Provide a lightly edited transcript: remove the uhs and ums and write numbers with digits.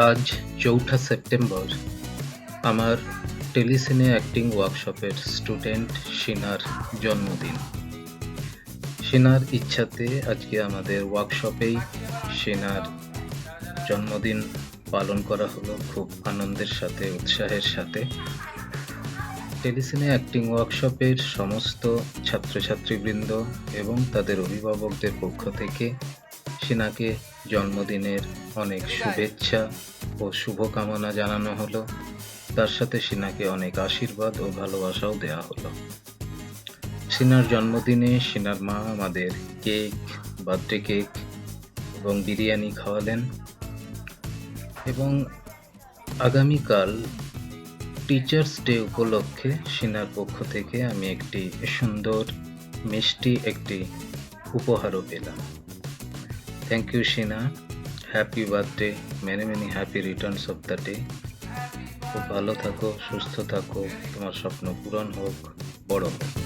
আজ ৪ঠা সেপ্টেম্বর আমার telecine acting ওয়ার্কশপের student শিনার জন্মদিন। শিনার ইচ্ছাতে আজকে আমাদের ওয়ার্কশপেই শিনার জন্মদিন পালন করা হলো খুব আনন্দের সাথে, উৎসাহের সাথে। টেলিসিনে অ্যাক্টিং ওয়ার্কশপের সমস্ত ছাত্রছাত্রীবৃন্দ এবং তাদের অভিভাবকদের পক্ষ থেকে শিনাকে জন্মদিনের অনেক শুভেচ্ছা ও শুভকামনা জানানো হলো। তার সাথে শিনাকে অনেক আশীর্বাদ ও ভালোবাসাও দেওয়া হলো। শিনার জন্মদিনে শিনার মা আমাদের কেক, বার্থডে কেক এবং বিরিয়ানি খাওয়ালেন এবং আগামীকাল টিচার্স ডে উপলক্ষে শিনার পক্ষ থেকে আমি একটি সুন্দর মিষ্টি একটি উপহারও পেলাম। Thank you Sheena, happy birthday, many happy returns of the day. খুব ভালো থাকো, সুস্থ থাকো, তোমার স্বপ্ন পূরণ হোক, বড় হোক।